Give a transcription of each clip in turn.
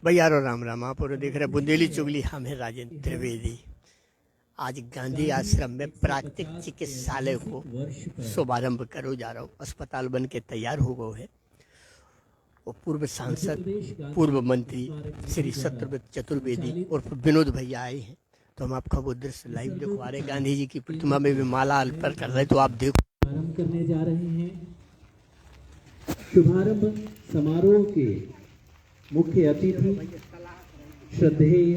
भैयारो राम राम। आप और देख रहे बुंदेली चुगली। हम है राजेंद्र त्रिवेदी। आज गांधी आश्रम में प्राकृतिक चिकित्सालय को शुभारंभ करो जा रहा हूँ। अस्पताल बन के तैयार हो गए है और पूर्व सांसद पूर्व मंत्री श्री सत्यव्रत चतुर्वेदी और विनोद भैया आए हैं। तो हम आपका वो दृश्य लाइव दिखवा रहे। गांधी जी की प्रतिमा में भी माला अर्पण कर रहे, तो आप देखो। शुभारंभ करने जा रहे हैं। शुभारंभ समारोह के मुख्य अतिथि श्रद्धेय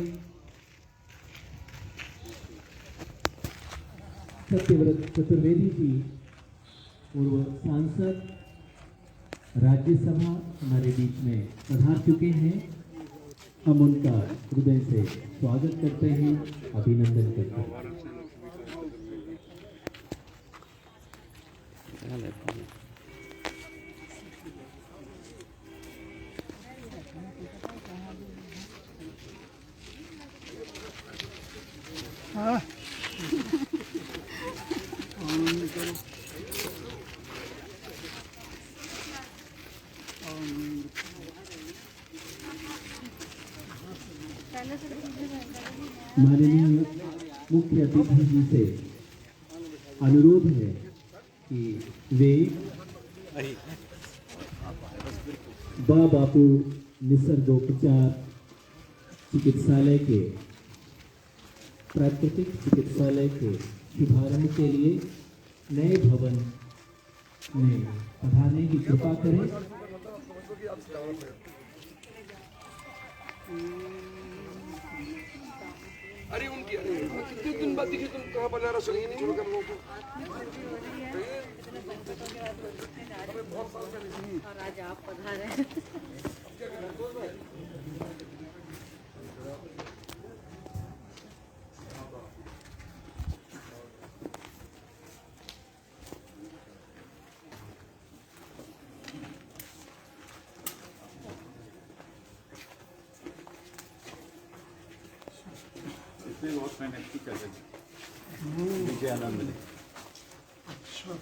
सत्यव्रत चतुर्वेदी जी, पूर्व सांसद, राज्यसभा हमारे बीच में पधार चुके हैं। हम उनका हृदय से स्वागत करते हैं, अभिनंदन करते हैं। माननीय मुख्य अतिथि जी से अनुरोध है कि वे बापू निसर्गोपचार चिकित्सालय के प्राकृतिक चिकित्सालय के शुभारंभ के लिए नए भवन में पधारने की कृपा करें। अरे उनकी कितने दिन बाद दिखी, तुम कहाँ बना रहा सुनिए नहीं होगा हम लोगों को। और आज आप पधारे हैं। बहुत मेहनत की कर रहे आनंद ने। अच्छा,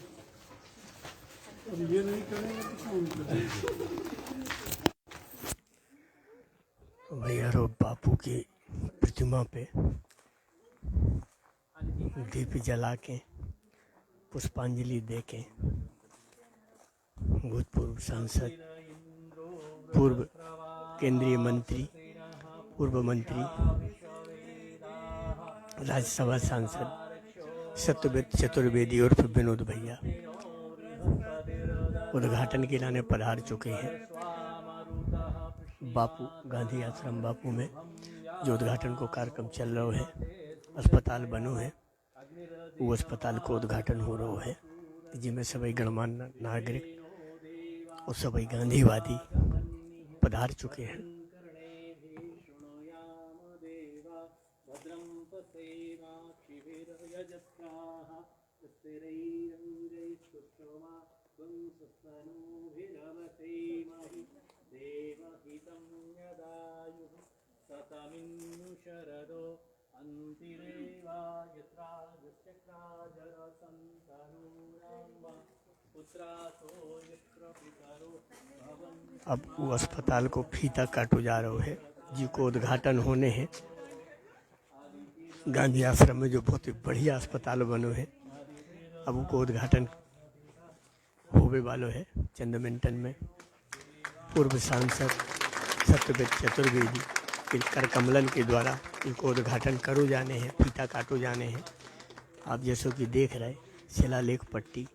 अब ये नहीं करेंगे तो कौन करेगा? भैया रो बापू की प्रतिमा पे दीप जला के पुष्पांजलि दे के भूतपूर्व सांसद, पूर्व केंद्रीय मंत्री, पूर्व मंत्री, राज्यसभा सांसद सत्यव्रत चतुर्वेदी और विनोद भैया उद्घाटन के लाने पधार चुके हैं। बापू गांधी आश्रम बापू में जो उद्घाटन को कार्यक्रम चल रहा है, अस्पताल बनो है, वो अस्पताल को उद्घाटन हो रहा है, जिसमें सभी गणमान्य नागरिक और सभी गांधीवादी पधार चुके हैं। अब वो अस्पताल को फीता काटो जा रहा है, जी को उद्घाटन होने हैं। गांधी आश्रम में जो बहुत ही बढ़िया अस्पताल बनो है, अब उनको उद्घाटन होने वालो है चंद मिनटन में। पूर्व सांसद सत्यव्रत चतुर्वेदी के कर कमलन के द्वारा इनको उद्घाटन करो जाने हैं, फीता काटो जाने हैं। आप जैसो कि देख रहे शिलालेख पट्टी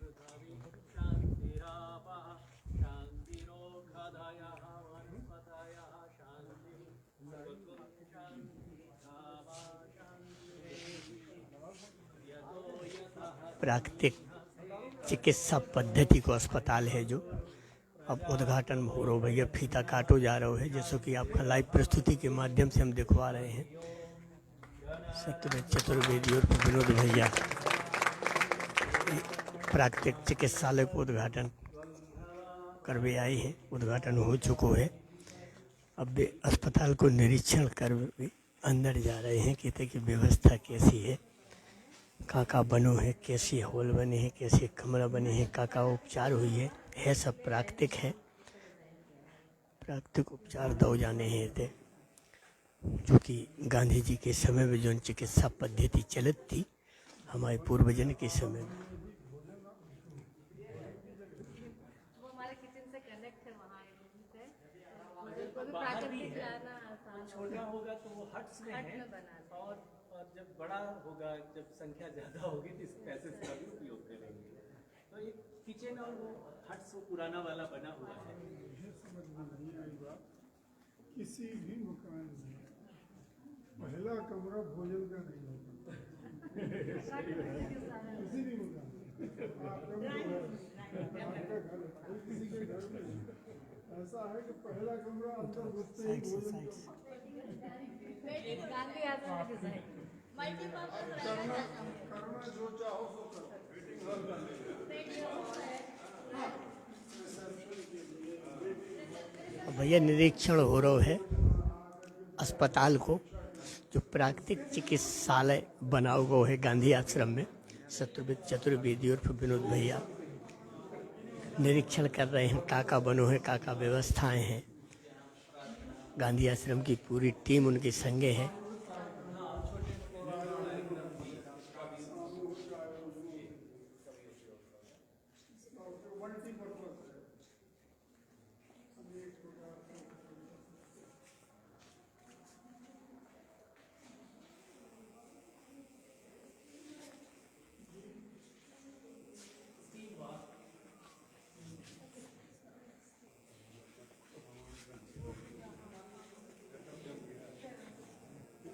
प्राकृतिक चिकित्सा पद्धति को अस्पताल है जो अब उद्घाटन हो रहा भैया, फीता काटो जा रहा है, जैसे कि आपका लाइव प्रस्तुति के माध्यम से हम दिखवा रहे हैं। सत्यव्रत चतुर्वेदी और विनोद भैया प्राकृतिक चिकित्सालय को उद्घाटन करवे आए हैं, उद्घाटन हो चुका है। अब वे अस्पताल को निरीक्षण कर अंदर जा रहे हैं, कहते कि व्यवस्था कैसी है, काका बनो है, कैसी हॉल बने हैं, कैसे कमरा बने हैं, काका उपचार हुई है सब प्राकृतिक है। प्राकृतिक उपचार दो जाने हैं थे। जो कि गांधी जी के समय में जो चिकित्सा पद्धति चलत थी हमारे पूर्वजन के समय में। वो हमारे किचन से कनेक्ट है वहाँ से, भोजन को भी प्राकृतिक लाना आसान छोटा होगा तो वो हट्स में हट है, में बना दें। और जब बड़ा होगा, जब संख्या ज़्यादा होगी तो इस पैसे का भी उपयोग करेंगे। तो एक किचन और वो हट्स वो पुराना वाला बना हुआ है। किसी भी मकान में पहला कमरा भोजन का नहीं होता, किसी भी मकान आपका भी घर, आपका घर, किसी के घर में ऐसा है कि पहला कमरा अंदर घुसते ही भोजन गांधी आश्रम की साइड करना जो चाहो सो करो। भैया निरीक्षण हो रहा है अस्पताल को, जो प्राकृतिक चिकित्सालय बना हुआ है गांधी आश्रम में। शत्रुघ्न चतुर्वेदी और विनोद भैया निरीक्षण कर रहे हैं, काका बनो है, काका व्यवस्थाएं हैं। गांधी आश्रम की पूरी टीम उनके संगे है।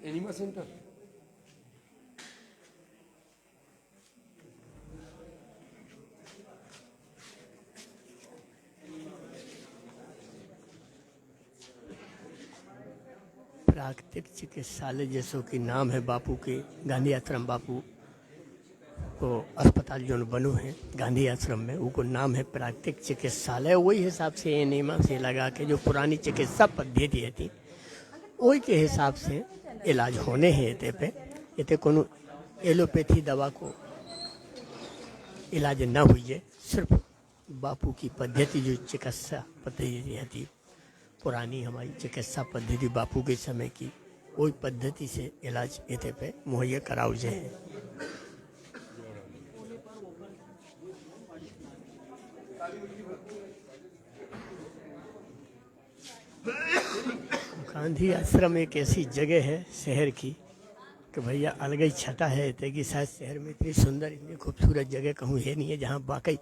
एनिमा सेंटर प्राकृतिक चिकित्सालय जैसो कि नाम है बापू के, गांधी आश्रम बापू को अस्पताल जो बनो है गांधी आश्रम में, वो नाम है प्राकृतिक चिकित्सालय। वही हिसाब से एनिमा से लगा के जो पुरानी चिकित्सा पद्धति थी वही के हिसाब से इलाज होने हैं। इते पे इते कोनो एलोपैथी दवा को इलाज न हुई, सिर्फ बापू की पद्धति जो चिकित्सा पद्धति थी, पुरानी हमारी चिकित्सा पद्धति बापू के समय की, वही पद्धति से इलाज इते पे मुहैया कराओ जे है। गांधी आश्रम एक ऐसी जगह है शहर की कि भैया अलग ही छटा है ते कि शायद शहर में इतनी सुंदर इतनी खूबसूरत जगह कहूँ है नहीं है जहाँ वाकई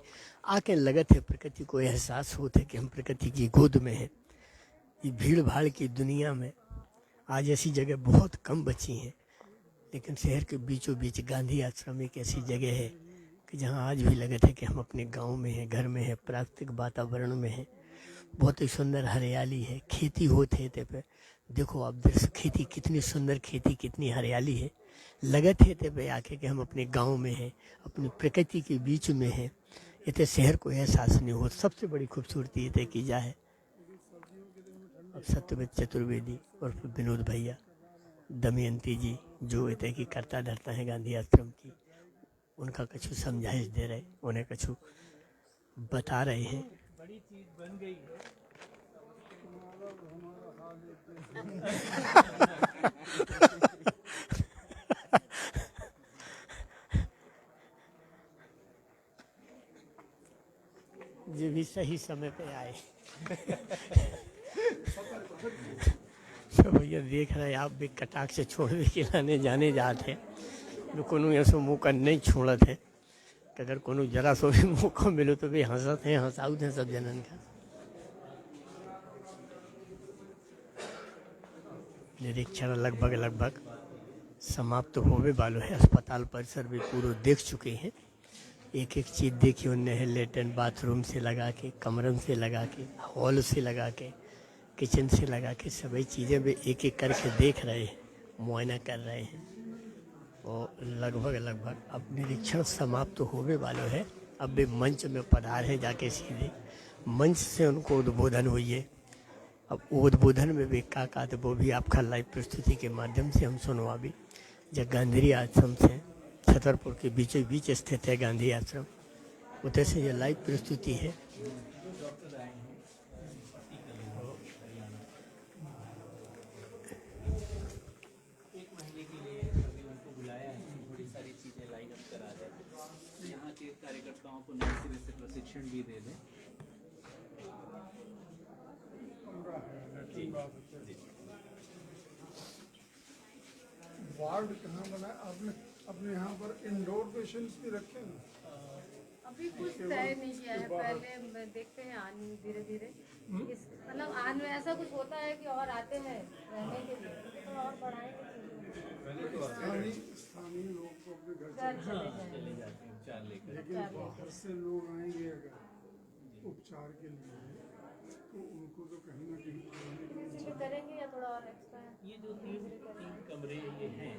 आके लगत है प्रकृति को एहसास होता है कि हम प्रकृति की गोद में हैं। ये भीड़ भाड़ की दुनिया में आज ऐसी जगह बहुत कम बची हैं, लेकिन शहर के बीचों बीच गांधी आश्रम एक ऐसी जगह है कि जहाँ आज भी लगता है कि हम अपने गांव में हैं, घर में हैं, प्राकृतिक वातावरण में हैं। बहुत ही सुंदर हरियाली है, खेती होते थे पे देखो आप दृश्य, खेती कितनी सुंदर, खेती कितनी हरियाली है। लगत है ते पे आके कि हम अपने गांव में हैं, अपनी प्रकृति के बीच में हैं। इतने शहर को एहसास नहीं हो। सबसे बड़ी खूबसूरती इतने की जा है। अब शत्रुघ्न चतुर्वेदी और विनोद भैया, दमयंती जी जो इतने की करता धरता है गांधी आश्रम की, उनका कछु समझाइश दे रहे, उन्हें कछु बता रहे हैं। बड़ी चीज बन गई है। ये भी सही समय पे आए। तो भैया देख रहे आप भी कटाक से छोड़ने के लाने जाने जाते तो कोनो ऐसो मौका नहीं छोड़त है कि अगर कोनो जरा सो भी मौका मिलो तो भी हंसत हैं, हंसाउत हैं सब जनन का। निरीक्षण लगभग समाप्त होवे वालो है। अस्पताल परिसर भी पूरा देख चुके हैं। एक एक चीज़ देखी उनने है, लेटरिन बाथरूम से लगा के, कमरन से लगा के, हॉल से लगा के, किचन से लगा के, सभी चीज़ें भी एक एक करके देख रहे हैं, मुआयना कर रहे हैं। और लगभग अब निरीक्षण समाप्त होवे वाला है। अब भी मंच में पधार है, जाके सीधे मंच से उनको उद्बोधन हुई है। अब उद्बोधन में भी का तो वो भी आपका लाइव प्रस्तुति के माध्यम से हम सुनवा भी। जब गांधी आश्रम से छतरपुर के बीचों बीच स्थित है गांधी आश्रम, उधर से ये लाइव प्रस्तुति है। निरीक्षण भी दे दें। वार्ड कहाँ बना आपने? अपने यहाँ पर इंडोर पेशेंट्स भी रखे हैं? अभी कुछ तय नहीं किया है, पहले देखते हैं आने धीरे धीरे इस मतलब आने में ऐसा कुछ होता है कि और आते हैं रहने के लिए तो थोड़ा और बढ़ाएंगे स्थानीय लोग तो अपने घर घर चले चले जाएंगे। जाते हैं उपचार लेकर। लेकिन बाहर से लोग आएंगे अगर उपचार के लिए तो उनको तो कहीं ना कहीं इसलिए करेंगे या थोड़ा और एक्स्ट्रा है। ये जो तीन कमरे ये हैं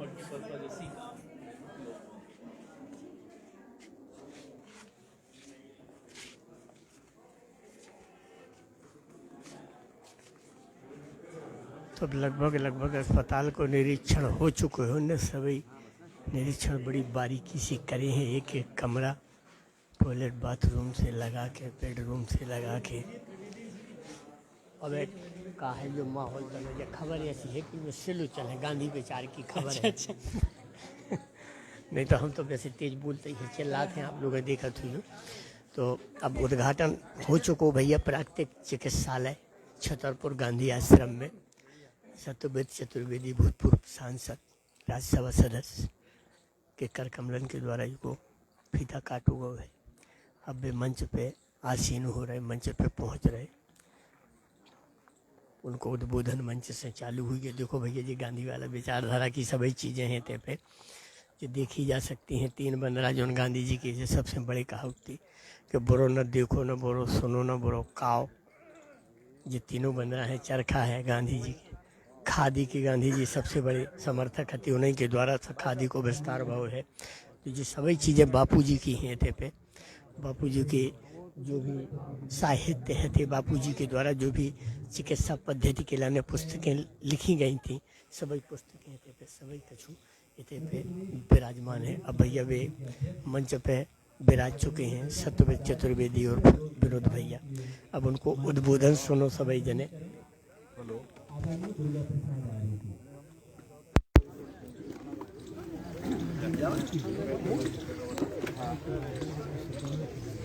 मल्टीपर्पज इसी का तो लगभग अस्पताल को निरीक्षण हो चुके हैं उन्हें सभी निरीक्षण बड़ी बारीकी से करे हैं। एक एक कमरा टॉयलेट बाथरूम से लगा के बेडरूम से लगा के। अब एक का है जो माहौल चल रहा है, खबर ऐसी है कि वो सिलू चले गांधी विचार की खबर है। नहीं तो हम तो वैसे तेज बोलते ही चिल्लाते हैं, आप लोग देखा थे। तो अब उद्घाटन हो चुका भैया प्राकृतिक चिकित्सालय छतरपुर गांधी आश्रम में। सत्यव्रत चतुर्वेदी भूतपूर्व सांसद राज्यसभा सदस्य के कर कमलन के द्वारा इनको फीता काट हुआ है। अब वे मंच पे आसीन हो रहे, मंच पे पहुंच रहे। उनको उद्बोधन मंच से चालू हुई है। देखो भैया जी गांधी वाला विचारधारा की सभी चीज़ें हैं ते पे जो देखी जा सकती हैं। 3 बंदरा जो गांधी जी की जो सबसे बड़ी कहावत थी कि बुरो न देखो न बुरो सुनो न बुरो काओ। ये तीनों बंदरा है, चरखा है गांधी जी की, खादी की गांधी जी सबसे बड़े समर्थक थे, उन्हीं के द्वारा खादी को विस्तार भाव है। तो ये सभी चीज़ें बापू जी की हैं थे पे। बापू जी के जो भी साहित्य है थे, बापू जी के द्वारा जो भी चिकित्सा पद्धति के लाने पुस्तकें लिखी गई थी, सभी पुस्तकें थे पे सभी कछु इतने पे विराजमान है। अब भैया वे मंच पे विराज चुके हैं सत्यव्रत चतुर्वेदी और विनोद भैया। अब उनको उद्बोधन सुनो सभी जने।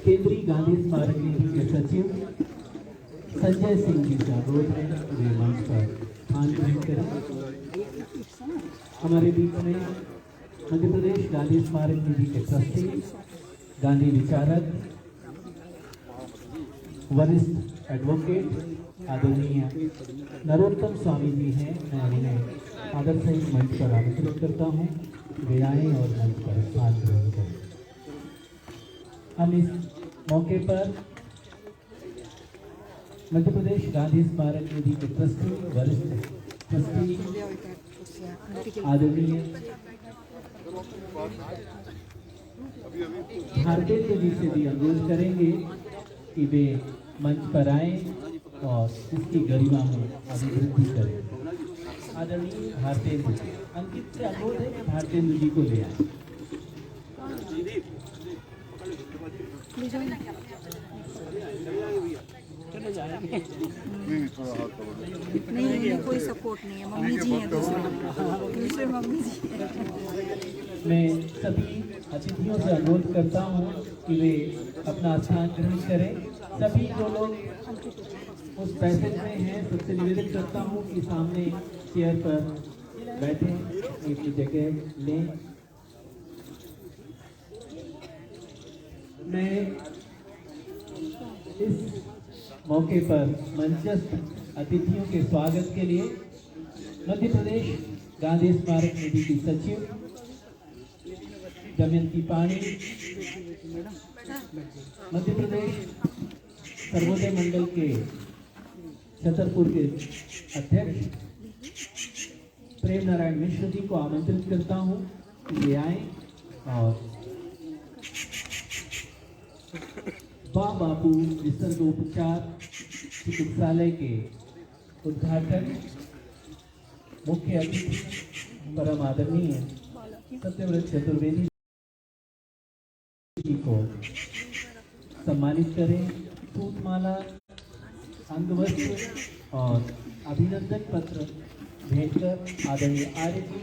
केंद्रीय गांधी स्मारक निधि के सचिव संजय सिंह जी का अनुरोध है वे मंच पर स्थान ग्रहण करें। हमारे बीच में मध्य प्रदेश गांधी स्मारक निधि के ट्रस्टी, गांधी विचारक, वरिष्ठ एडवोकेट आदरणीय नरोत्तम स्वामी जी हैं। मैं उन्हें आदर सहित मंच पर आमंत्रित करता हूँ, वे आएं और मंच पर स्थान ग्रहण करें। हम इस मौके पर मध्य प्रदेश गांधी स्मारक निधि के ट्रस्टी, वरिष्ठ ट्रस्टी आदरणीय भारतेंद्र जी से भी अनुरोध करेंगे कि वे मंच पर आएं और इसकी गरिमा में अभिवृद्धि करें। आदरणीय भारतेंद्र जी, अंकित से अनुरोध है कि भारतेंद्र जी को ले आए। नहीं, कोई सपोर्ट नहीं है, मम्मी जी हैं दूसरे मम्मी जी हैं। मैं सभी अतिथियों से अनुरोध करता हूँ कि वे अपना स्थान ग्रहण करें। सभी जो लोग उस पैसेज में हैं सबसे निवेदन करता हूँ कि सामने चेयर पर बैठे अपनी जगह लें। मैं इस मौके पर मंचस्थ अतिथियों के स्वागत के लिए मध्य प्रदेश गांधी स्मारक निधि की सचिव दमयंती पाणी, मध्य प्रदेश सर्वोदय मंडल के छतरपुर के अध्यक्ष प्रेम नारायण मिश्र जी को आमंत्रित करता हूं कि ये आए और बापू निसर्गोपचार चिकित्सालय के उद्घाटन मुख्य अतिथि परम आदरणीय सत्यव्रत चतुर्वेदी जी को सम्मानित करें। सूतमाला, अंगवस्त्र और अभिनंदन पत्र भेंट कर आदरणीय आर्य जी,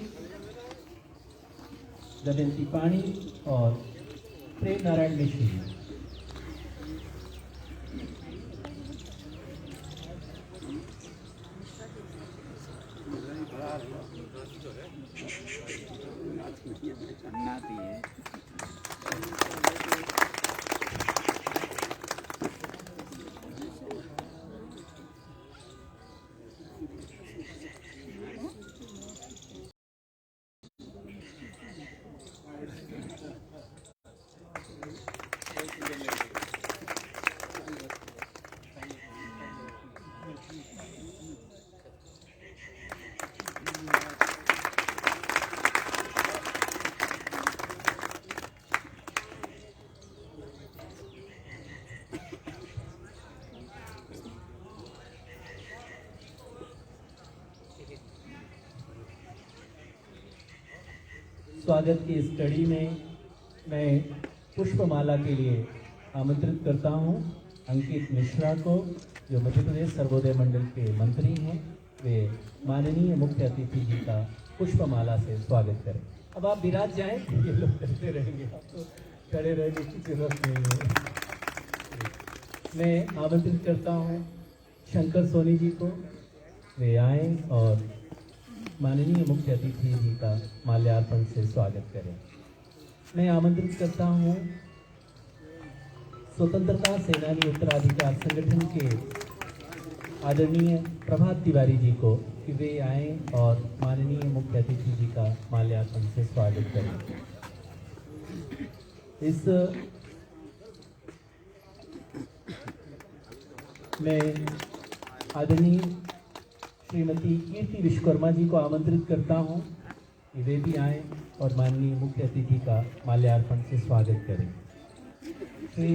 दमयंती पाणी और प्रेम नारायण मिश्र जी स्वागत की इस कड़ी में मैं पुष्पमाला के लिए आमंत्रित करता हूं अंकित मिश्रा को, जो मध्य प्रदेश सर्वोदय मंडल के मंत्री हैं। वे माननीय मुख्य अतिथि जी का पुष्पमाला से स्वागत करें। अब आप विराज जाएं, ये लोग करते रहेंगे, आपको खड़े रहने की जरूरत नहीं है। मैं आमंत्रित करता हूं शंकर सोनी जी को, वे आए और माननीय मुख्य अतिथि जी का माल्यार्पण से स्वागत करें। मैं आमंत्रित करता हूं स्वतंत्रता सेनानी उत्तराधिकार संगठन के आदरणीय प्रभात तिवारी जी को कि वे आए और माननीय मुख्य अतिथि जी का माल्यार्पण से स्वागत करें। इस मैं आदरणीय श्रीमती कीर्ति विश्वकर्मा जी को आमंत्रित करता हूं कि वे भी आएं और माननीय मुख्य अतिथि का माल्यार्पण से स्वागत करें। श्री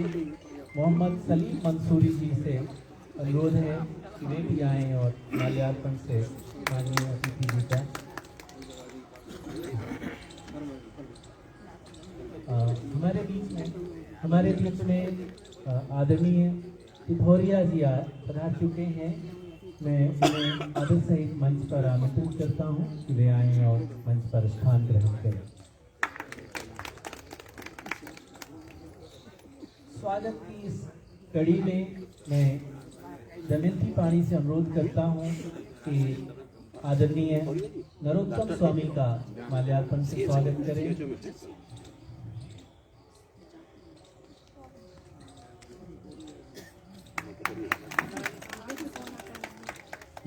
मोहम्मद सलीम मंसूरी जी से अनुरोध है कि वे भी आएं और माल्यार्पण से माननीय अतिथि जी का हमारे बीच में आदरणीय पिथौरिया जी पधार चुके हैं। मैं उन्हें आदर सहित मंच पर आमंत्रित करता हूं कि वे आएं और मंच पर स्थान ग्रहण करें। स्वागत की इस कड़ी में मैं दमयंती पाणी से अनुरोध करता हूं कि आदरणीय नरोत्तम स्वामी का माल्यार्पण से स्वागत करें।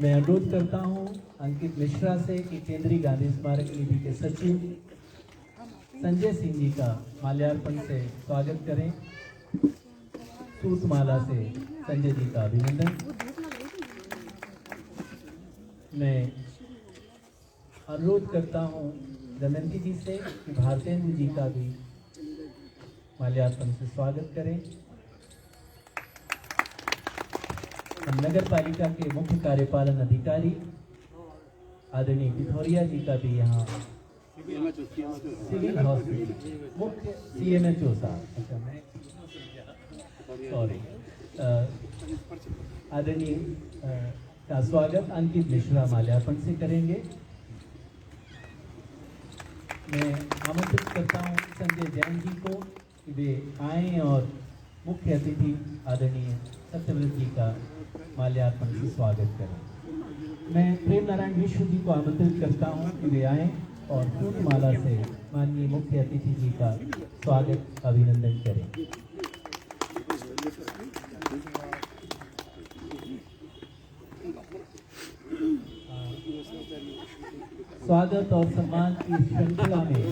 मैं अनुरोध करता हूं अंकित मिश्रा से कि केंद्रीय गांधी स्मारक निधि के सचिव संजय सिंह जी का माल्यार्पण से स्वागत करें। सूतमाला से संजय जी का अभिनंदन। मैं अनुरोध करता हूं दमयंती जी से कि भारतेंद्र जी का भी माल्यार्पण से स्वागत करें। नगर पालिका के मुख्य कार्यपालन अधिकारी आदरणीय पिथौरिया जी का भी यहाँ सिविल हॉस्पिटल मुख्य CMHO साहब, अच्छा मैं सॉरी आदरणीय का स्वागत अंकित मिश्रा माल्यार्पण से करेंगे। मैं आमंत्रित करता हूँ संजय जैन जी को कि वे आएँ और मुख्य अतिथि आदरणीय सत्यव्रत जी का माल्यार्पण से स्वागत करें। मैं प्रेम नारायण मिश्र जी को आमंत्रित करता हूं कि वे आएं और फूलमाला से माननीय मुख्य अतिथि जी का स्वागत अभिनंदन करें। स्वागत और सम्मान की श्रृंखला में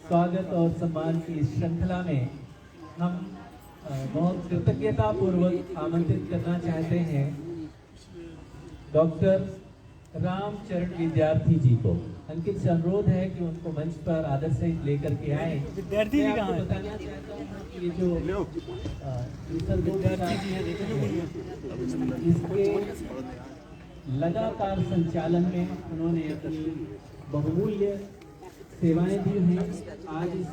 स्वागत और सम्मान की इस श्रृंखला में हम बहुत कृतज्ञता पूर्वक आमंत्रित करना चाहते हैं डॉक्टर रामचरण विद्यार्थी जी को। अंकित से अनुरोध है कि उनको मंच पर आदर सहित लेकर के आए। विद्यार्थी जी कहाँ है? बताना चाहता हूँ कि ये जो इसके लगातार संचालन में उन्होंने अपनी बहुमूल्य सेवाएं दी हैं। आज इस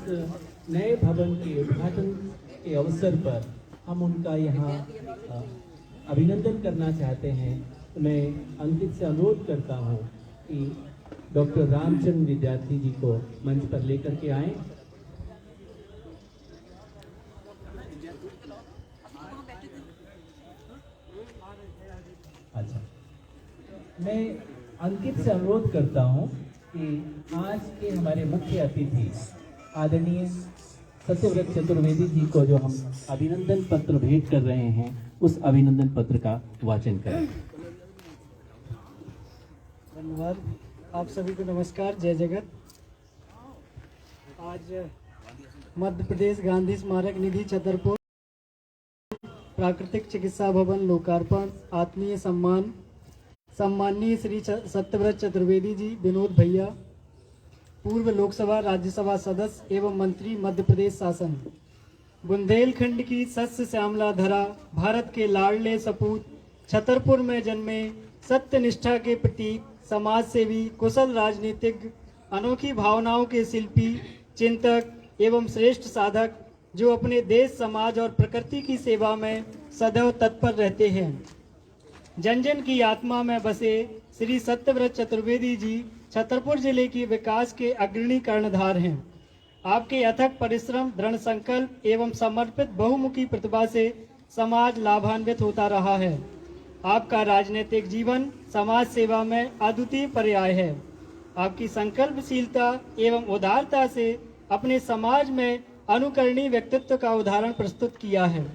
नए भवन के उद्घाटन के अवसर पर हम उनका यहाँ अभिनंदन करना चाहते हैं। तो मैं अंकित से अनुरोध करता हूँ कि डॉक्टर रामचंद्र विद्यार्थी जी को मंच पर लेकर के आएं। मैं अंकित से अनुरोध करता हूं कि आज के हमारे मुख्य अतिथि आदरणीय सत्यव्रत चतुर्वेदी जी को जो हम अभिनंदन पत्र भेंट कर रहे हैं उस अभिनंदन पत्र का वाचन करें। धन्यवाद। आप सभी को नमस्कार, जय जगत। आज मध्य प्रदेश गांधी स्मारक निधि छतरपुर प्राकृतिक चिकित्सा भवन लोकार्पण, आत्मीय सम्माननीय श्री सत्यव्रत चतुर्वेदी जी, विनोद भैया, पूर्व लोकसभा राज्यसभा सदस्य एवं मंत्री मध्य प्रदेश शासन, बुंदेलखंड की सस्य श्यामला धरा, भारत के लाडले सपूत, छतरपुर में जन्मे, सत्य निष्ठा के प्रतीक, समाज सेवी, कुशल राजनीतिज्ञ, अनोखी भावनाओं के शिल्पी, चिंतक एवं श्रेष्ठ साधक, जो अपने देश, समाज और प्रकृति की सेवा में सदैव तत्पर रहते हैं। जन जन की आत्मा में बसे श्री सत्यव्रत चतुर्वेदी जी छतरपुर जिले की विकास के अग्रणी कर्णधार हैं। आपके अथक परिश्रम, दृढ़ संकल्प एवं समर्पित बहुमुखी प्रतिभा से समाज लाभान्वित होता रहा है। आपका राजनीतिक जीवन समाज सेवा में अद्वितीय पर्याय है। आपकी संकल्पशीलता एवं उदारता से अपने समाज में अनुकरणीय व्यक्तित्व का उदाहरण प्रस्तुत किया है।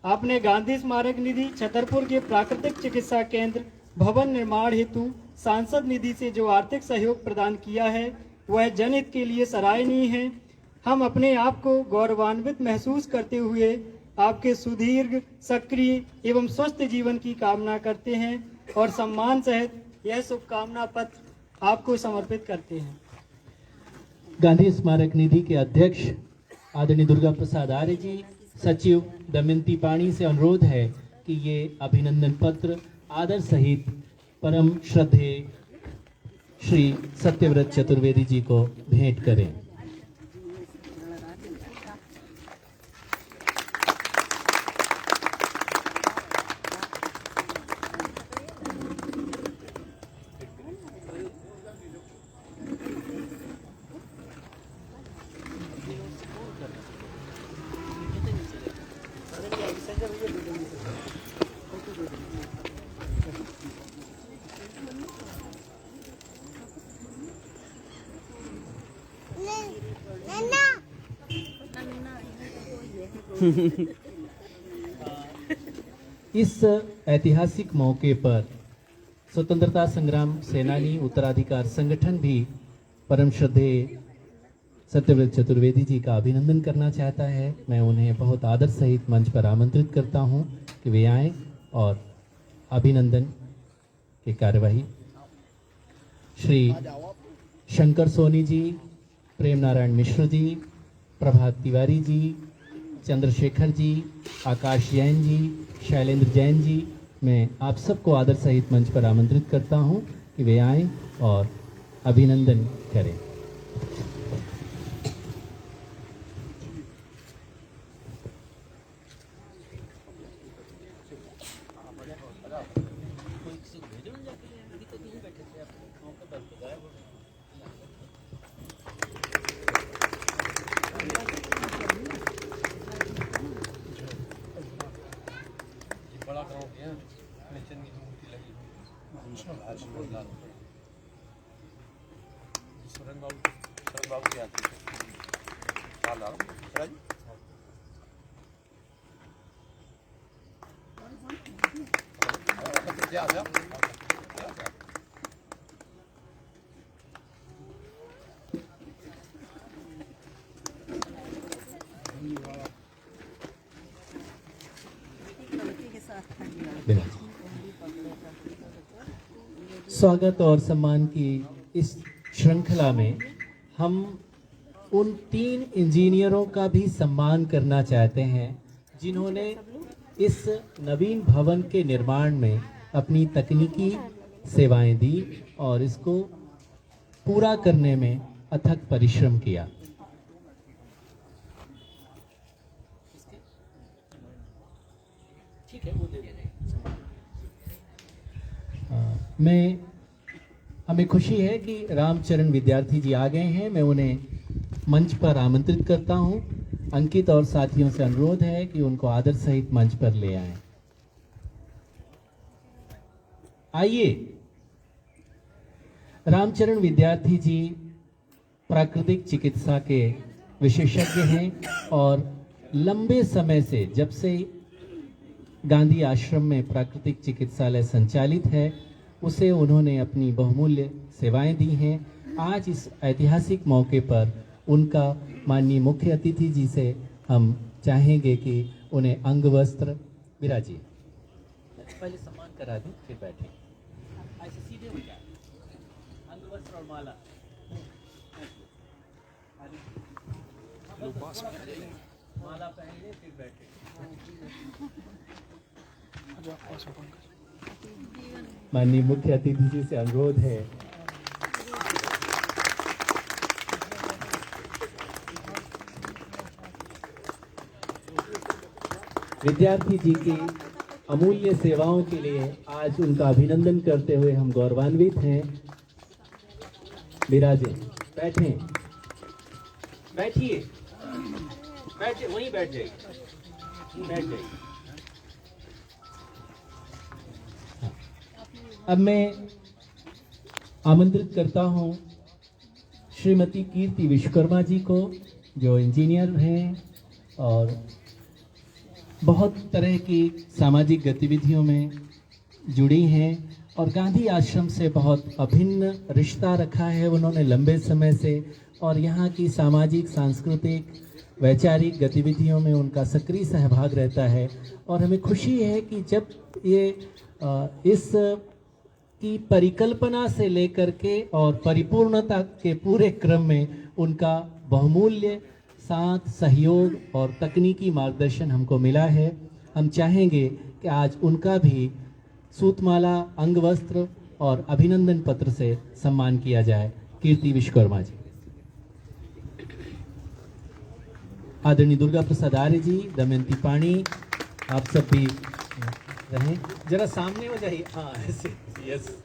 आपने गांधी स्मारक निधि छतरपुर के प्राकृतिक चिकित्सा केंद्र भवन निर्माण हेतु सांसद निधि से जो आर्थिक सहयोग प्रदान किया है वह जनहित के लिए सराहनीय है। हम अपने आप को गौरवान्वित महसूस करते हुए आपके सुदीर्घ, सक्रिय एवं स्वस्थ जीवन की कामना करते हैं और सम्मान सहित यह शुभकामना पत्र आपको समर्पित करते हैं। गांधी स्मारक निधि के अध्यक्ष आदरणीय दुर्गा प्रसाद आर्य जी, सचिव दमयंती पाणी से अनुरोध है कि ये अभिनंदन पत्र आदर सहित परम श्रद्धेय श्री सत्यव्रत चतुर्वेदी जी को भेंट करें। इस ऐतिहासिक मौके पर स्वतंत्रता संग्राम सेनानी उत्तराधिकार संगठन भी परम श्रद्धेय सत्यव्रत चतुर्वेदी जी का अभिनंदन करना चाहता है। मैं उन्हें बहुत आदर सहित मंच पर आमंत्रित करता हूं कि वे आएं और अभिनंदन की कार्यवाही श्री शंकर सोनी जी, प्रेम नारायण मिश्र जी, प्रभात तिवारी जी, चंद्रशेखर जी, आकाश जैन जी, शैलेंद्र जैन जी, मैं आप सबको आदर सहित मंच पर आमंत्रित करता हूं कि वे आएं और अभिनंदन करें। स्वागत और सम्मान की इस श्रृंखला में हम उन 3 इंजीनियरों का भी सम्मान करना चाहते हैं जिन्होंने इस नवीन भवन के निर्माण में अपनी तकनीकी सेवाएं दी और इसको पूरा करने में अथक परिश्रम किया। हमें खुशी है कि रामचरण विद्यार्थी जी आ गए हैं। मैं उन्हें मंच पर आमंत्रित करता हूं। अंकित और साथियों से अनुरोध है कि उनको आदर सहित मंच पर ले आएं। आइए रामचरण विद्यार्थी जी प्राकृतिक चिकित्सा के विशेषज्ञ हैं और लंबे समय से, जब से गांधी आश्रम में प्राकृतिक चिकित्सालय संचालित है, उसे उन्होंने अपनी बहुमूल्य सेवाएं दी हैं। आज इस ऐतिहासिक मौके पर उनका माननीय मुख्य अतिथि जी से हम चाहेंगे कि उन्हें अंग वस्त्र विराजिए। पहले सम्मान करा दें, फिर बैठे। ऐसे सीधे हो जाए, अंग वस्त्र और माला। माला पहन ले, फिर बैठे। माननीय मुख्य अतिथि जी से अनुरोध है विद्यार्थी जी की अमूल्य सेवाओं के लिए आज उनका अभिनंदन करते हुए हम गौरवान्वित हैं। विराजे, बैठे, बैठिए, बैठे, वहीं बैठ जाइए, बैठ जाइए। अब मैं आमंत्रित करता हूं श्रीमती कीर्ति विश्वकर्मा जी को, जो इंजीनियर हैं और बहुत तरह की सामाजिक गतिविधियों में जुड़ी हैं और गांधी आश्रम से बहुत अभिन्न रिश्ता रखा है उन्होंने लंबे समय से, और यहाँ की सामाजिक, सांस्कृतिक, वैचारिक गतिविधियों में उनका सक्रिय सहभाग रहता है। और हमें खुशी है कि जब ये इस की परिकल्पना से लेकर के और परिपूर्णता के पूरे क्रम में उनका बहुमूल्य साथ, सहयोग और तकनीकी मार्गदर्शन हमको मिला है। हम चाहेंगे कि आज उनका भी सूतमाला, अंग वस्त्र और अभिनंदन पत्र से सम्मान किया जाए। कीर्ति विश्वकर्मा जी। आदरणीय दुर्गा प्रसाद आर्य जी, दमयंती पाणी, आप सब भी रहें, जरा सामने हो जाइए। हाँ, ऐसे, यस।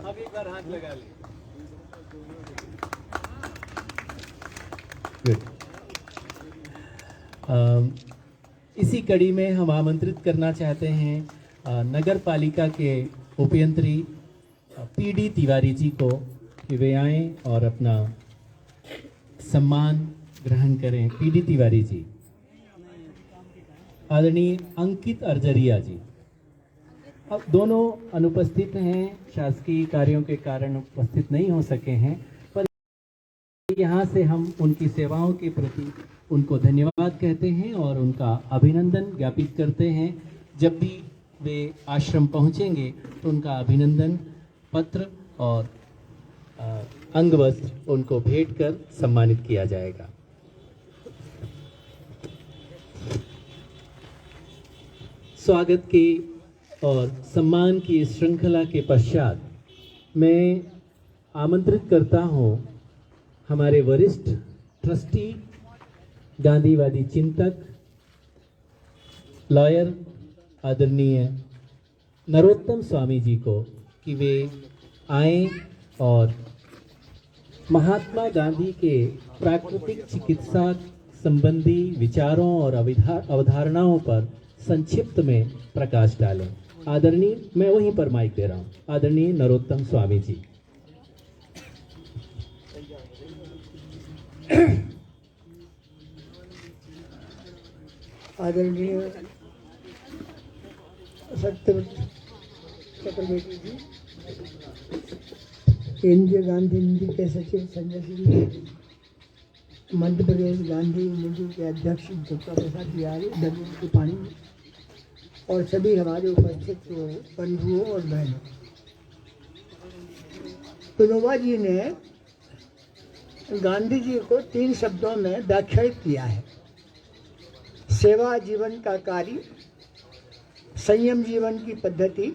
अब एक बार हाथ लगा ले। इसी कड़ी में हम आमंत्रित करना चाहते हैं नगर पालिका के उपयंत्री पीडी तिवारी जी को कि वे आएं और अपना सम्मान ग्रहण करें। पीडी तिवारी जी। आदरणीय अंकित अर्जरिया जी। अब दोनों अनुपस्थित हैं, शासकीय कार्यों के कारण उपस्थित नहीं हो सके हैं, पर यहाँ से हम उनकी सेवाओं के प्रति उनको धन्यवाद कहते हैं और उनका अभिनंदन ज्ञापित करते हैं। जब भी वे आश्रम पहुँचेंगे तो उनका अभिनंदन पत्र और अंग वस्त्र उनको भेंट कर सम्मानित किया जाएगा। स्वागत की और सम्मान की इस श्रृंखला के पश्चात मैं आमंत्रित करता हूं हमारे वरिष्ठ ट्रस्टी, गांधीवादी चिंतक, लॉयर आदरणीय नरोत्तम स्वामी जी को कि वे आएं और महात्मा गांधी के प्राकृतिक चिकित्सा संबंधी विचारों और अवधारणाओं पर संक्षिप्त में प्रकाश डालें। आदरणीय, मैं वहीं पर माइक दे रहा हूं, आदरणीय नरोत्तम स्वामी जी। आदरणीय सत्यव्रत चतुर्वेदी जी, केंद्रीय गांधी मंडी के सचिव संजय सिंह जी, मध्य प्रदेश गांधी मंडी के अध्यक्ष दुर्गा प्रसाद तिवारी, दमयंती पाणी और सभी हमारे उपस्थित बंधुओं और बहनों, विनोबा जी ने गांधी जी को 3 शब्दों में व्याख्यायित किया है: सेवा जीवन का कार्य, संयम जीवन की पद्धति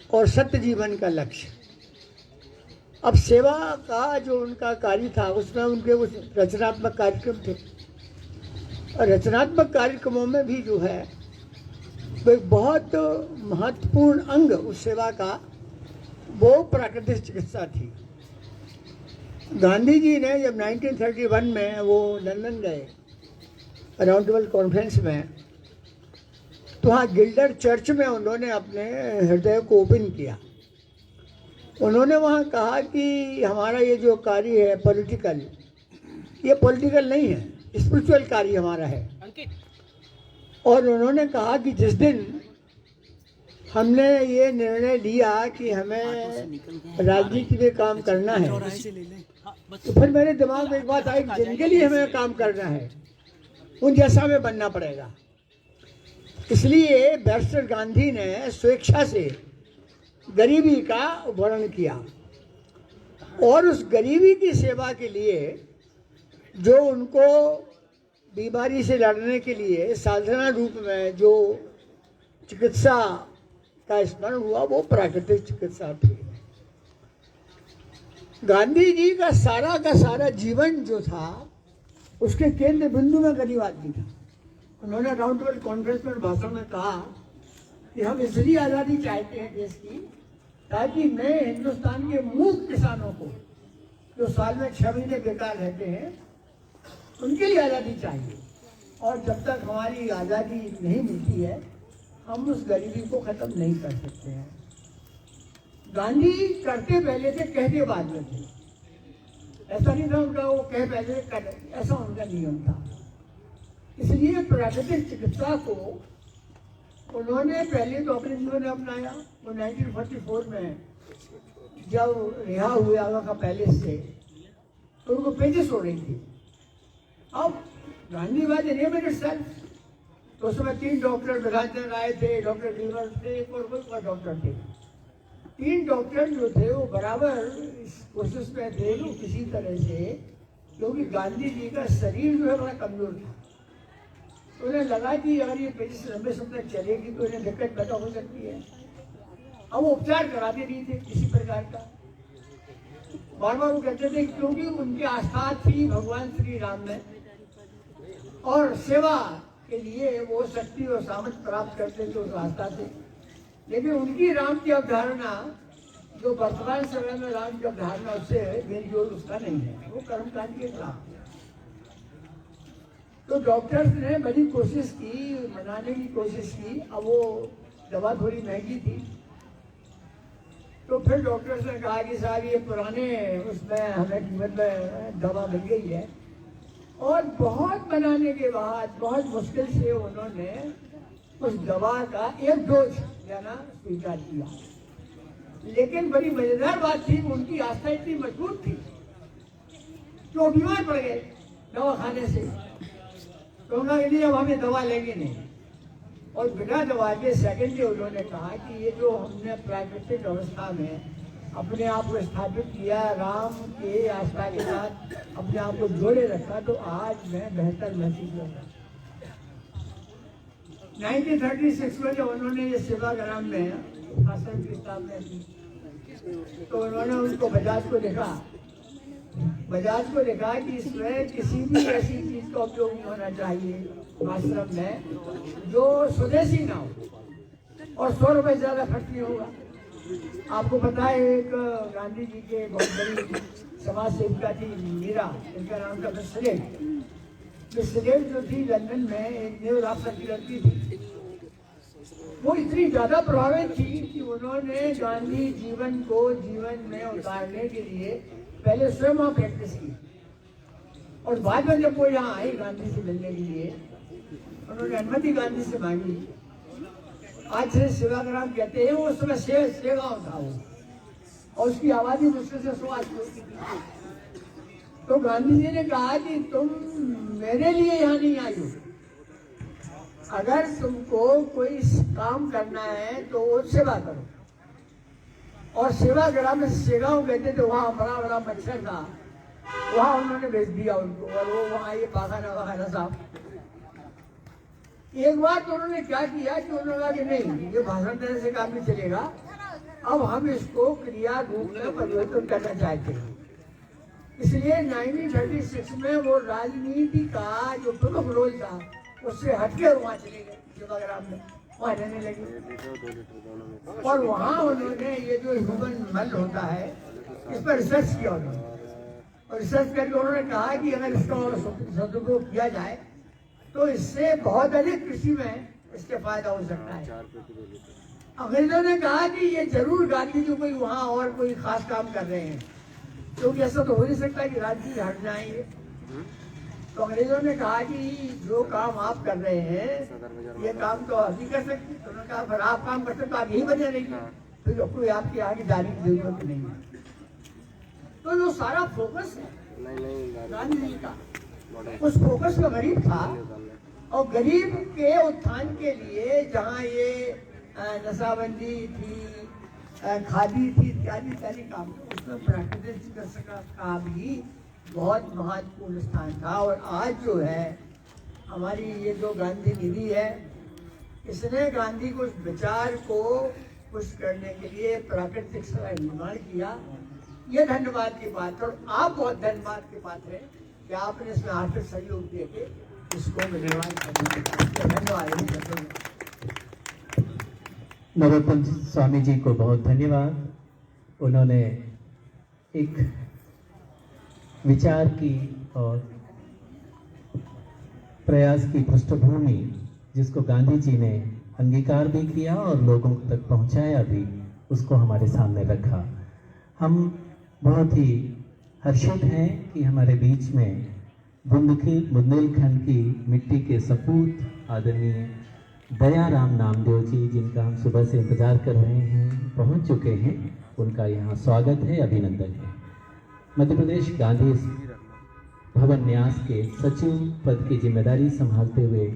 और सत्य जीवन का लक्ष्य। अब सेवा का जो उनका कार्य था उसमें उनके कुछ रचनात्मक कार्यक्रम थे। और रचनात्मक कार्यक्रमों में भी जो है वो एक बहुत महत्वपूर्ण अंग उस सेवा का वो प्राकृतिक चिकित्सा थी। गांधी जी ने जब 1931 में वो लंदन गए राउंड टेबल कॉन्फ्रेंस में, तो वहाँ गिल्डर चर्च में उन्होंने अपने हृदय को ओपन किया। उन्होंने वहाँ कहा कि हमारा ये जो कार्य है पॉलिटिकल, ये पॉलिटिकल नहीं है, स्पिरिचुअल कार्य हमारा है। और उन्होंने कहा कि जिस दिन हमने ये निर्णय लिया कि हमें राजनीति में काम करना है, तो फिर मेरे दिमाग में एक बात आई कि जिनके लिए हमें काम करना है उन जैसा हमें बनना पड़ेगा। इसलिए बैरिस्टर गांधी ने स्वेच्छा से गरीबी का वर्णन किया और उस गरीबी की सेवा के लिए जो उनको बीमारी से लड़ने के लिए साधारण रूप में जो चिकित्सा का स्मरण हुआ वो प्राकृतिक चिकित्सा थी। गांधी जी का सारा जीवन जो था उसके केंद्र बिंदु में गरीब आदमी था। उन्होंने राउंड टेबल कॉन्फ्रेंस में भाषण में कहा कि हम इसलिए आज़ादी चाहते हैं देश की ताकि नए हिंदुस्तान के मूक किसानों को जो साल में 6 महीने बेकार रहते हैं उनके लिए आज़ादी चाहिए। और जब तक हमारी आज़ादी नहीं मिलती है हम उस गरीबी को ख़त्म नहीं कर सकते हैं। गांधी करते पहले थे, कहते बाद में थे। ऐसा नहीं था उनका वो कह पहले कर, ऐसा उनका नियम था। इसलिए प्राकृतिक चिकित्सा को उन्होंने पहले तो अपने जीवन में अपनाया। वो 1944 में जब रिहा हुए आगा का पैलेस से तो उनको पेजिस हो रही थी। अब गांधीवाद इट सेल्फ, तो उस समय 3 डॉक्टर विराजन आए थे, डॉक्टर गिलवर थे और डॉक्टर थे। 3 डॉक्टर जो थे वो बराबर इस कोशिश में थे कि किसी तरह से, क्योंकि गांधी जी का शरीर जो है बड़ा कमजोर था, तो उन्हें लगा कि अगर ये पेजिस लंबे समय तक चलेगी तो इन्हें दिक्कत पैदा हो सकती है। अब वो उपचार कराते नहीं थे किसी प्रकार का। बार बार वो कहते थे क्योंकि उनकी आस्था थी भगवान श्री राम में और सेवा के लिए वो शक्ति और सामर्थ्य प्राप्त करते थे उस आस्था से। लेकिन उनकी राम की अवधारणा जो वर्तमान समय में राम की अवधारणा उससे मेल जोल उसका नहीं है, वो कर्मकांड के खिलाफ। तो डॉक्टर्स ने बड़ी कोशिश की, मनाने की कोशिश की। अब वो दवा थोड़ी महंगी थी, तो फिर डॉक्टर्स ने कहा कि साहब ये पुराने उसमें हमें कीमत में दवा मिल गई है। और बहुत बनाने के बाद बहुत मुश्किल से उन्होंने उस दवा का 1 डोज लेना स्वीकार किया। लेकिन बड़ी मजेदार बात थी, उनकी आस्था इतनी मजबूत थी तो बीमार पड़ गए दवा खाने से। तो उन्होंने लिए अब हमें दवा लेंगे नहीं, और बिना दवा के सेकंड डे उन्होंने कहा कि ये जो हमने प्राकृतिक अवस्था में अपने आप को स्थापित किया, राम के आस्था के साथ अपने आप को जोड़े रखा, तो आज मैं बेहतर महसूस कर रहा हूँ। 1936 में जब उन्होंने ये सेवाग्राम में आश्रम की स्थापना की, तो उन्होंने उनको बजाज को देखा कि इसमें किसी भी ऐसी चीज का उपयोग नहीं होना चाहिए आश्रम में जो स्वदेशी ना हो और 100 रुपये ज्यादा खर्च नहीं होगा। आपको पता है एक गांधी जी के बहुत बड़ी समाज सेविका थी मीरा, इनका नाम था मिसलेट जो थी लंदन में एक न्यूयॉर्क की लड़की थी। वो इतनी ज्यादा प्रभावित थी कि उन्होंने गांधी जीवन को जीवन में उतारने के लिए पहले स्वयं वहाँ प्रैक्टिस की, और बाद में जब वो यहाँ आई गांधी से मिलने के लिए उन्होंने अनुमति गांधी से मांगी। आज से सेवाग्राम कहते हैं, वो उस समय सेगांव था वो, और उसकी आबादी मुश्किल से 100 आदमी की थी। तो गांधी जी ने कहा कि तुम मेरे लिए यहाँ नहीं आई हो, अगर तुमको कोई काम करना है तो वो सेवा करो। और सेवाग्राम में सेगांव कहते थे, वहाँ बड़ा बड़ा मच्छर था, वहाँ उन्होंने भेज दिया उनको, और वो वहाँ ये पाखाना वखाना साफ। एक बार तो उन्होंने क्या किया कि उन्होंने कहा कि नहीं, ये भाषण देने से काम नहीं चलेगा, अब हम इसको क्रिया रूप में परिवर्तन करना चाहते हैं। इसलिए 1936 में वो राजनीति का जो प्रमुख रोल था उससे हटके वहाँ चले गए सेवाग्राम में, वहाँ रहने लगे। और वहाँ उन्होंने ये जो ह्यूमन मल होता है इस पर रिसर्च किया उन्होंने, और रिसर्च करके उन्होंने कहा कि अगर इसका सदुपयोग किया जाए तो इससे बहुत अधिक कृषि में इसके फायदा हो सकता है। अंग्रेजों ने कहा कि ये जरूर गांधी जी कोई वहाँ और कोई खास काम कर रहे हैं, क्योंकि ऐसा तो हो नहीं सकता कि गांधी जी हट जाएंगे। तो अंग्रेजों ने कहा कि जो काम आप कर रहे हैं ये काम तो आप ही कर सकते। तो उन्होंने कहा फिर आप काम करते तो आप यही बने रहेंगे, फिर कोई आपके आगे जाने की जरूरत नहीं है। तो जो सारा फोकस है गांधी जी का, उस फोकस में गरीब था, और गरीब के उत्थान के लिए जहाँ ये नशाबंदी थी, खादी थी, इत्यादि काम, उसमें प्राकृतिक चिकित्सा का भी बहुत महत्वपूर्ण स्थान था। और आज जो है हमारी ये जो गांधी निधि है, इसने गांधी को उस विचार को पुश करने के लिए प्राकृतिक का निर्माण किया। ये धन्यवाद की बात है, और आप बहुत धन्यवाद के पात्र हैं कि आपने इसमें आर्थिक सहयोग दे के इसको निर्माण करने। धन्यवाद। नरोत्तम स्वामी जी को बहुत धन्यवाद। उन्होंने एक विचार की और प्रयास की पृष्ठभूमि, जिसको गांधी जी ने अंगीकार भी किया और लोगों तक पहुंचाया भी, उसको हमारे सामने रखा। हम बहुत ही हर्षित हैं कि हमारे बीच में बुंदेलखंड की मिट्टी के सपूत आदरणीय दयाराम नामदेव जी, जिनका हम सुबह से इंतजार कर रहे हैं, पहुंच चुके हैं। उनका यहाँ स्वागत है, अभिनंदन है। मध्य प्रदेश गांधी भवन न्यास के सचिव पद की जिम्मेदारी संभालते हुए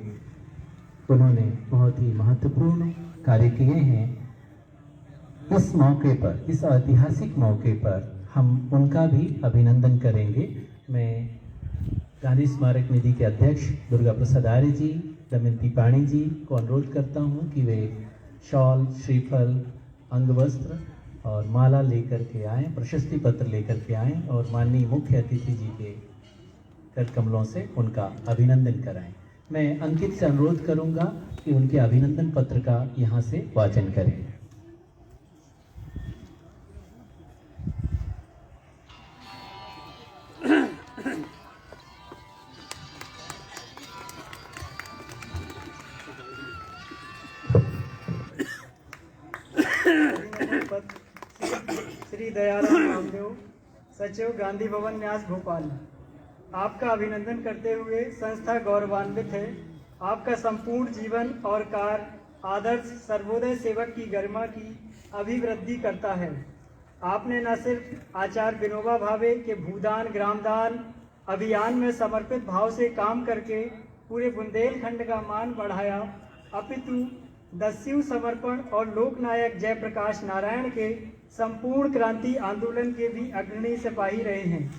उन्होंने बहुत ही महत्वपूर्ण कार्य किए हैं। इस मौके पर, इस ऐतिहासिक मौके पर हम उनका भी अभिनंदन करेंगे। मैं गांधी स्मारक निधि के अध्यक्ष दुर्गा प्रसाद आर्य जी, दमयंती पाणी जी को अनुरोध करता हूं कि वे शॉल, श्रीफल, अंगवस्त्र और माला लेकर के आएँ, प्रशस्ति पत्र लेकर के आएँ और माननीय मुख्य अतिथि जी के कर कमलों से उनका अभिनंदन कराएं। मैं अंकित से अनुरोध करूंगा कि उनके अभिनंदन पत्र का यहाँ से वाचन करें। श्री दयाराम नामदेव, सचिव गांधी भवन न्यास भोपाल, आपका अभिनंदन करते हुए संस्था गौरवान्वित है। आपका संपूर्ण जीवन और कार्य आदर्श सर्वोदय सेवक की गरिमा की अभिवृद्धि करता है। आपने न सिर्फ आचार्य विनोबा भावे के भूदान ग्रामदान अभियान में समर्पित भाव से काम करके पूरे बुंदेलखंड का मान बढ़ाया, अपितु दस्यु समर्पण और लोकनायक जयप्रकाश नारायण के संपूर्ण क्रांति आंदोलन के भी अग्रणी सिपाही रहे हैं।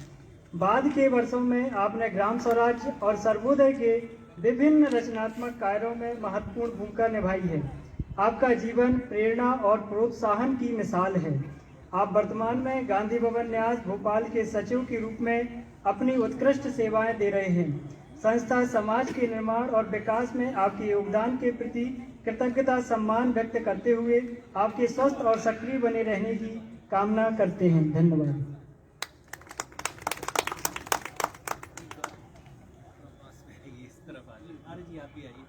बाद के वर्षों में आपने ग्राम स्वराज्य और सर्वोदय के विभिन्न रचनात्मक कार्यों में महत्वपूर्ण भूमिका निभाई है। आपका जीवन प्रेरणा और प्रोत्साहन की मिसाल है। आप वर्तमान में गांधी भवन न्यास भोपाल के सचिव के रूप में अपनी उत्कृष्ट सेवाएं दे रहे हैं। संस्था समाज के निर्माण और विकास में आपके योगदान के प्रति कृतज्ञता सम्मान व्यक्त करते हुए आपके स्वस्थ और सक्रिय बने रहने की कामना करते हैं। धन्यवाद। इस तरफ आर्य जी, आप भी आइए।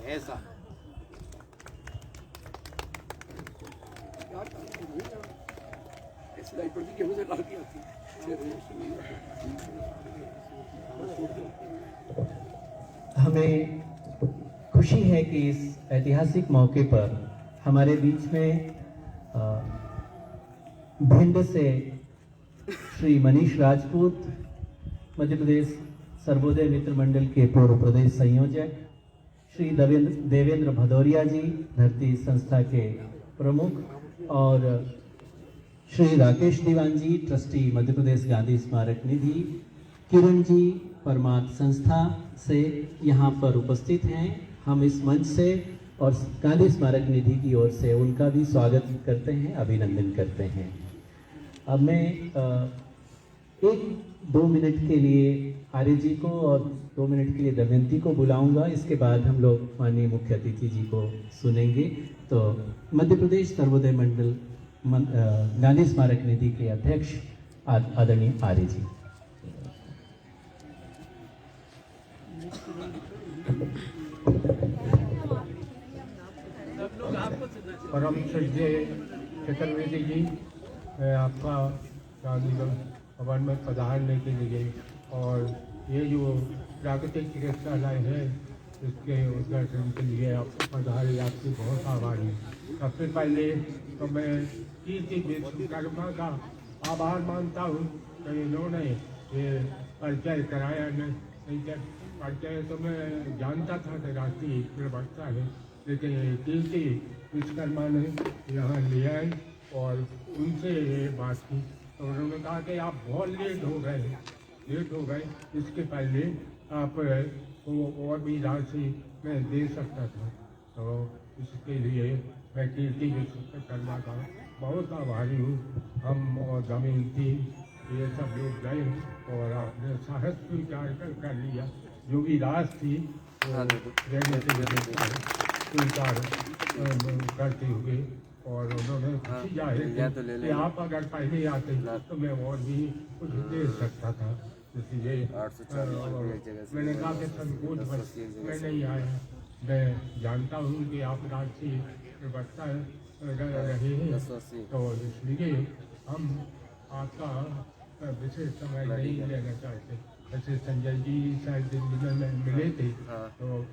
ऐसा ऐसी लाइट पड़ती कि मुझे लाल की आती हमें खुशी है कि इस ऐतिहासिक मौके पर हमारे बीच में भिंड से श्री मनीष राजपूत, मध्य प्रदेश सर्वोदय मित्र मंडल के पूर्व प्रदेश संयोजक, श्री देवेंद्र भदौरिया जी, धरती संस्था के प्रमुख, और श्री राकेश दीवान जी, ट्रस्टी मध्य प्रदेश गांधी स्मारक निधि, किरण जी परमार्थ संस्था से यहाँ पर उपस्थित हैं। हम इस मंच से और गांधी स्मारक निधि की ओर से उनका भी स्वागत करते हैं, अभिनंदन करते हैं। अब मैं 1-2 मिनट के लिए आर्य जी को और 2 मिनट के लिए दमयंती को बुलाऊंगा। इसके बाद हम लोग माननीय मुख्य अतिथि जी को सुनेंगे। तो मध्य प्रदेश सर्वोदय मंडल गांधी स्मारक निधि के अध्यक्ष आदरणीय आर्य जी। परम श्रद्धेय चतुर्वेदी जी, मैं आपका गांधीगढ़ भवन में पधारने के लिए और ये जो प्राकृतिक चिकित्सालय है इसके उद्घाटन के लिए आपको पधारे, आपकी बहुत आभारी। सबसे पहले तो मैं कीर्ति विश्वकर्मा का आभार मानता हूँ कि इन्होंने ये परिचय कराया। नहीं परिचय तो मैं जानता था कि राष्ट्रीय प्रवक्ता है, लेकिन कीर्ति विश्वकर्मा ने यहाँ ले आए और उनसे ये बात की तो उन्होंने कहा कि आप बहुत लेट हो गए, इसके पहले आप को और भी राशि मैं दे सकता था। तो इसके लिए मैं कीर्ति विश्वकर्मा का बहुत आभारी हूँ। हम और दमयंती ये सब लोग गए और आपने साहस स्वीकार कर लिया। जो भी रास थी वो रहने से स्वीकार करते हुए और उन्होंने खुशी जाहिर की कि आप अगर पहले आते तो मैं और भी कुछ दे सकता था। इसलिए मैंने कहा कि संकोच बस मैं नहीं आया। मैं जानता हूँ कि आप राष्ट्रीय प्रवक्ता रहे हैं, तो इसलिए हम आपका विशेष समय नहीं लेना चाहते। ऐसे संजय जी शायद दिल्ली में मिले थे तो